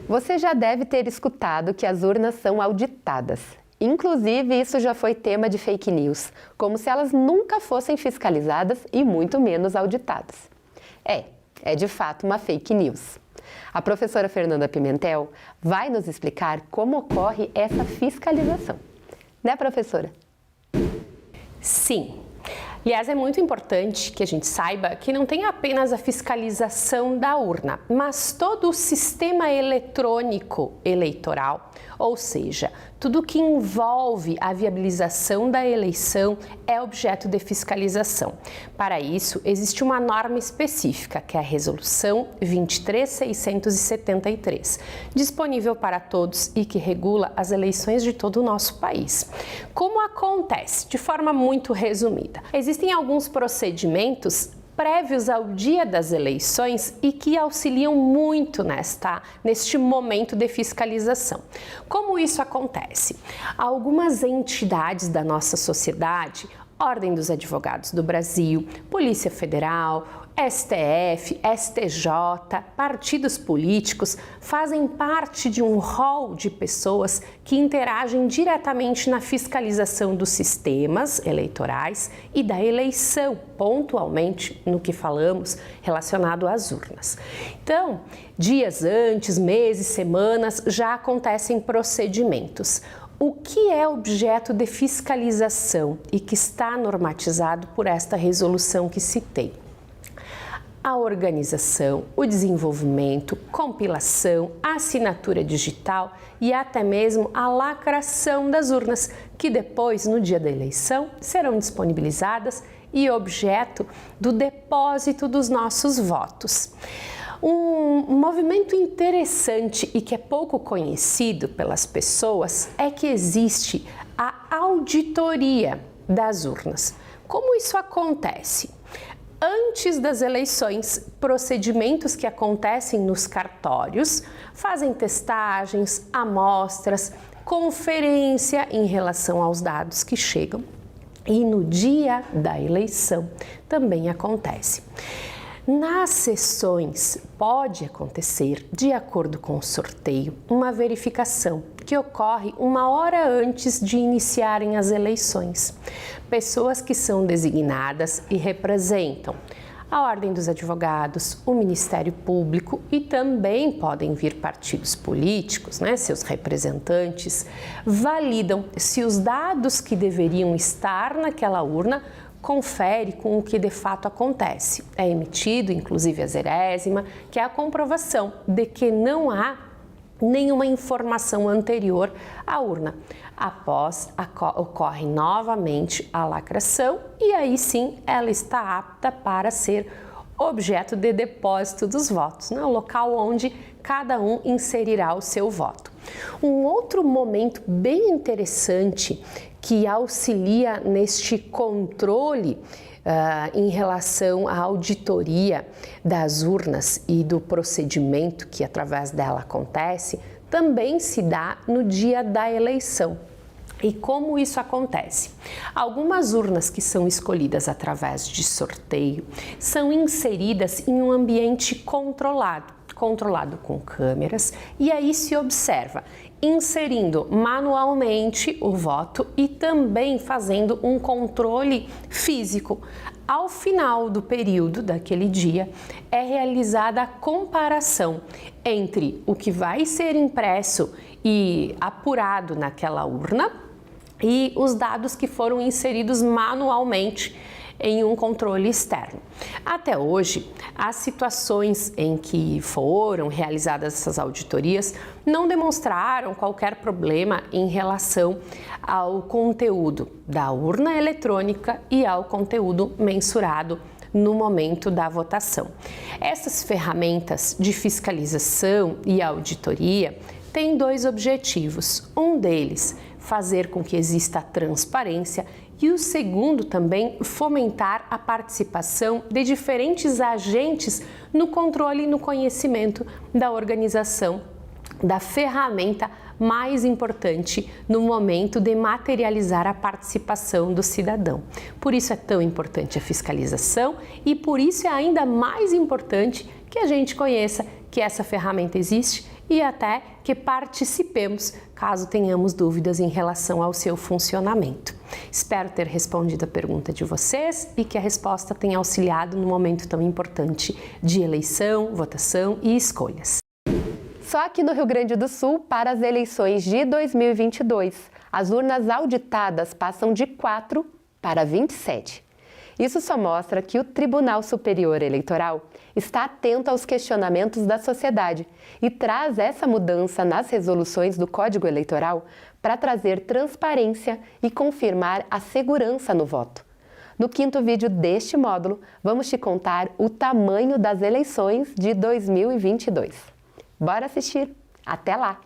Você já deve ter escutado que as urnas são auditadas. Inclusive, isso já foi tema de fake news, como se elas nunca fossem fiscalizadas e muito menos auditadas. É de fato uma fake news. A professora Fernanda Pimentel vai nos explicar como ocorre essa fiscalização. Né, professora? Sim. Aliás, é muito importante que a gente saiba que não tem apenas a fiscalização da urna, mas todo o sistema eletrônico eleitoral, ou seja, tudo que envolve a viabilização da eleição é objeto de fiscalização. Para isso, existe uma norma específica, que é a Resolução 23.673, disponível para todos e que regula as eleições de todo o nosso país. Como acontece? De forma muito resumida. Existem alguns procedimentos prévios ao dia das eleições e que auxiliam muito neste momento de fiscalização. Como isso acontece? Algumas entidades da nossa sociedade, Ordem dos Advogados do Brasil, Polícia Federal, STF, STJ, partidos políticos fazem parte de um rol de pessoas que interagem diretamente na fiscalização dos sistemas eleitorais e da eleição, pontualmente no que falamos relacionado às urnas. Então, dias antes, meses, semanas, já acontecem procedimentos. O que é objeto de fiscalização e que está normatizado por esta resolução que citei? A organização, o desenvolvimento, compilação, assinatura digital e até mesmo a lacração das urnas, que depois, no dia da eleição, serão disponibilizadas e objeto do depósito dos nossos votos. Um movimento interessante e que é pouco conhecido pelas pessoas é que existe a auditoria das urnas. Como isso acontece? Antes das eleições, procedimentos que acontecem nos cartórios fazem testagens, amostras, conferência em relação aos dados que chegam e no dia da eleição também acontece. Nas sessões pode acontecer, de acordo com o sorteio, uma verificação que ocorre 1 hora antes de iniciarem as eleições. Pessoas que são designadas e representam a Ordem dos Advogados, o Ministério Público e também podem vir partidos políticos, seus representantes, validam se os dados que deveriam estar naquela urna confere com o que de fato acontece. É emitido, inclusive, a zerésima, que é a comprovação de que não há nenhuma informação anterior à urna. Após, ocorre novamente a lacração e aí sim ela está apta para ser objeto de depósito dos votos, o local onde cada um inserirá o seu voto. Um outro momento bem interessante que auxilia neste controle em relação à auditoria das urnas e do procedimento que através dela acontece, também se dá no dia da eleição. E como isso acontece? Algumas urnas que são escolhidas através de sorteio são inseridas em um ambiente controlado com câmeras, e aí se observa inserindo manualmente o voto e também fazendo um controle físico. Ao final do período daquele dia, é realizada a comparação entre o que vai ser impresso e apurado naquela urna e os dados que foram inseridos manualmente em um controle externo. Até hoje, as situações em que foram realizadas essas auditorias não demonstraram qualquer problema em relação ao conteúdo da urna eletrônica e ao conteúdo mensurado no momento da votação. Essas ferramentas de fiscalização e auditoria têm 2 objetivos. Um deles, fazer com que exista transparência, e o segundo também, fomentar a participação de diferentes agentes no controle e no conhecimento da organização da ferramenta mais importante no momento de materializar a participação do cidadão. Por isso é tão importante a fiscalização e por isso é ainda mais importante que a gente conheça que essa ferramenta existe e até que participemos caso tenhamos dúvidas em relação ao seu funcionamento. Espero ter respondido a pergunta de vocês e que a resposta tenha auxiliado no momento tão importante de eleição, votação e escolhas. Só aqui no Rio Grande do Sul, para as eleições de 2022, as urnas auditadas passam de 4 para 27. Isso só mostra que o Tribunal Superior Eleitoral está atento aos questionamentos da sociedade e traz essa mudança nas resoluções do Código Eleitoral para trazer transparência e confirmar a segurança no voto. No quinto vídeo deste módulo, vamos te contar o tamanho das eleições de 2022. Bora assistir? Até lá!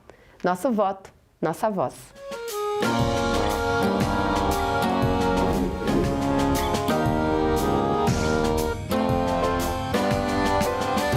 Nosso voto, nossa voz.